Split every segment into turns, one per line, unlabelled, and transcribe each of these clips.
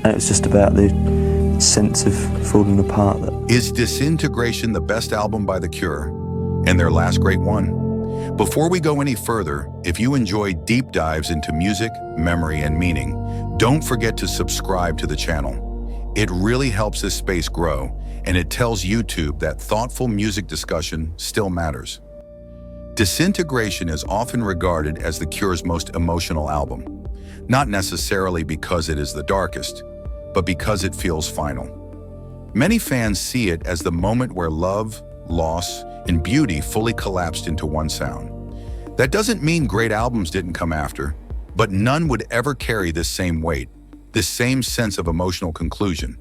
And it was just about the sense of falling apart.
Is Disintegration the best album by The Cure? And their last great one? Before we go any further, if you enjoy deep dives into music, memory, and meaning, don't forget to subscribe to the channel. It really helps this space grow, and it tells YouTube that thoughtful music discussion still matters. Disintegration is often regarded as The Cure's most emotional album, not necessarily because it is the darkest, but because it feels final. Many fans see it as the moment where love, loss, and beauty fully collapsed into one sound. That doesn't mean great albums didn't come after, but none would ever carry this same weight, this same sense of emotional conclusion.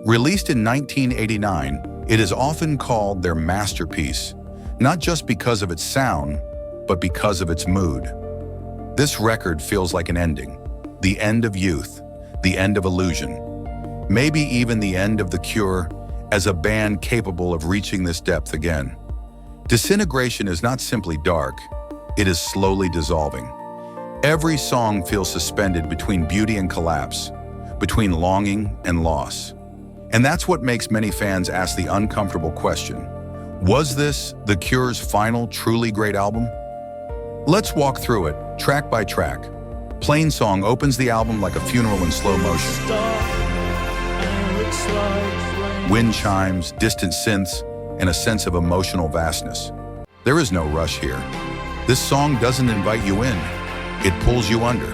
Released in 1989, it is often called their masterpiece, not just because of its sound, but because of its mood. This record feels like an ending, the end of youth, the end of illusion, maybe even the end of The Cure as a band capable of reaching this depth again. Disintegration is not simply dark, it is slowly dissolving. Every song feels suspended between beauty and collapse, between longing and loss. And that's what makes many fans ask the uncomfortable question: was this The Cure's final truly great album? Let's walk through it, track by track. Plainsong opens the album like a funeral in slow motion. Wind chimes, distant synths, and a sense of emotional vastness. There is no rush here. This song doesn't invite you in, it pulls you under.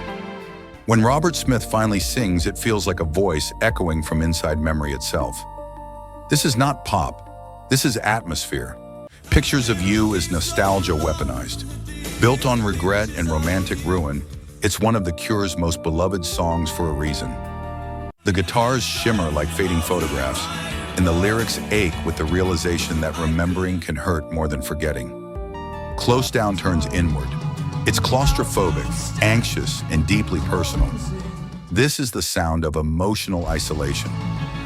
When Robert Smith finally sings, it feels like a voice echoing from inside memory itself. This is not pop, this is atmosphere. Pictures of You is nostalgia weaponized. Built on regret and romantic ruin, it's one of The Cure's most beloved songs for a reason. The guitars shimmer like fading photographs, and the lyrics ache with the realization that remembering can hurt more than forgetting. Close Down turns inward. It's claustrophobic, anxious, and deeply personal. This is the sound of emotional isolation,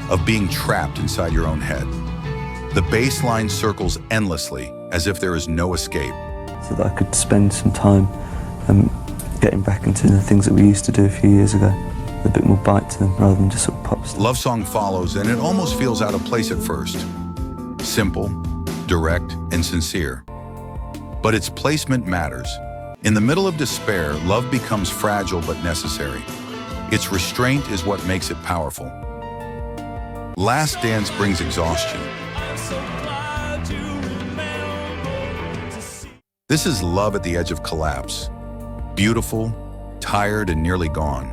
of being trapped inside your own head. The bass line circles endlessly, as if there is no escape.
So that I could spend some time getting back into the things that we used to do a few years ago, with a bit more bite to them rather than just sort of pop stuff.
Love Song follows, and it almost feels out of place at first. Simple, direct, and sincere. But its placement matters. In the middle of despair, love becomes fragile but necessary. Its restraint is what makes it powerful. Last Dance brings exhaustion. This is love at the edge of collapse. Beautiful, tired, and nearly gone.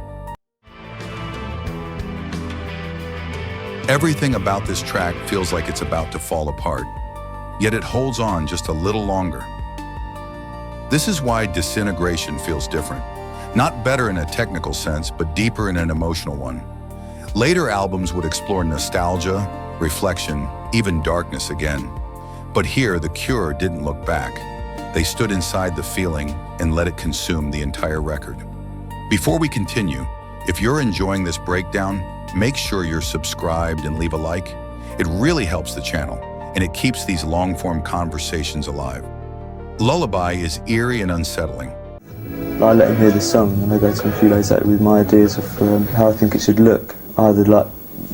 Everything about this track feels like it's about to fall apart, yet it holds on just a little longer. This is why Disintegration feels different. Not better in a technical sense, but deeper in an emotional one. Later albums would explore nostalgia, reflection, even darkness again. But here, The Cure didn't look back. They stood inside the feeling and let it consume the entire record. Before we continue, if you're enjoying this breakdown, make sure you're subscribed and leave a like. It really helps the channel, and it keeps these long-form conversations alive. Lullaby is eerie and unsettling.
I let him hear the song, and I go to him a few days later with my ideas of how I think it should look, either like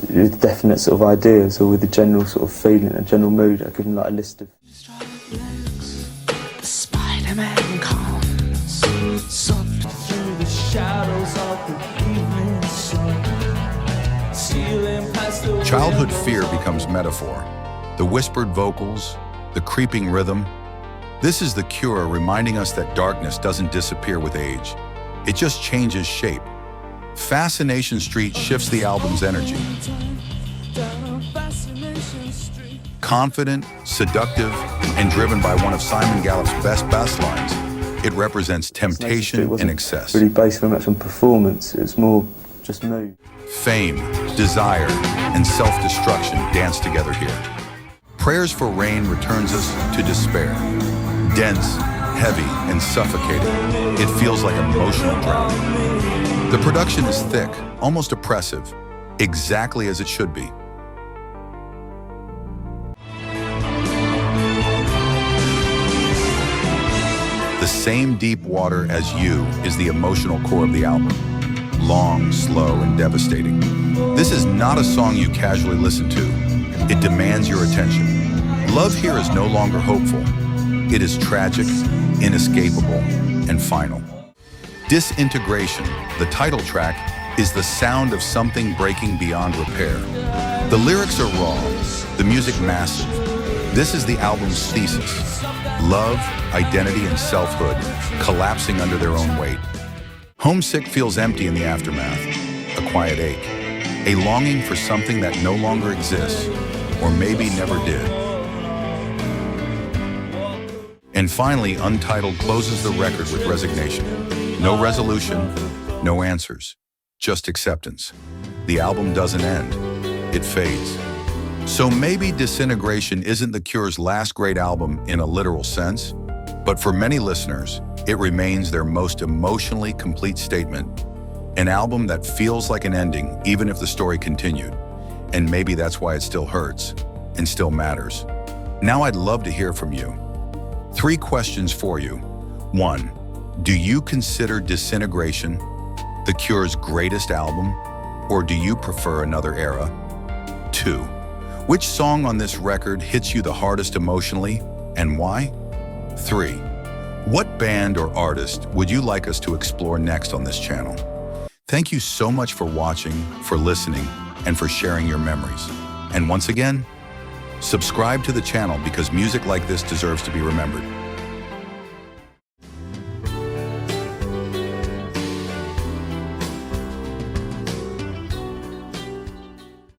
with definite sort of ideas or with a general sort of feeling, a general mood. I give him like a list of.
Spider-Man comes softly through the shadows of the evening sun, stealing past the
Childhood fear becomes metaphor. The whispered vocals, the creeping rhythm. This is The Cure reminding us that darkness doesn't disappear with age. It just changes shape. Fascination Street shifts the album's energy. Confident, seductive, and driven by one of Simon Gallup's best bass lines, it represents temptation and excess.
Really based very much on performance. It was more just mood.
Fame, desire, and self-destruction dance together here. Prayers for Rain returns us to despair. Dense, heavy, and suffocating, it feels like emotional drowning. The production is thick, almost oppressive, exactly as it should be. The same deep water as You is the emotional core of the album. long, slow, and devastating. This is not a song you casually listen to. It demands your attention. Love here is no longer hopeful. It is tragic, inescapable, and final. Disintegration, the title track, is the sound of something breaking beyond repair. The lyrics are raw, the music massive. This is the album's thesis. Love, identity, and selfhood collapsing under their own weight. Homesick feels empty in the aftermath, a quiet ache, a longing for something that no longer exists, or maybe never did. And finally, Untitled closes the record with resignation. No resolution, no answers, just acceptance. The album doesn't end, it fades. So maybe Disintegration isn't The Cure's last great album in a literal sense, but for many listeners, it remains their most emotionally complete statement. An album that feels like an ending, even if the story continued. And maybe that's why it still hurts and still matters. Now I'd love to hear from you. 3 questions for you. 1, do you consider Disintegration The Cure's greatest album, or do you prefer another era? 2, which song on this record hits you the hardest emotionally, and why? 3, what band or artist would you like us to explore next on this channel? Thank you so much for watching, for listening, and for sharing your memories. And once again, subscribe to the channel because music like this deserves to be remembered.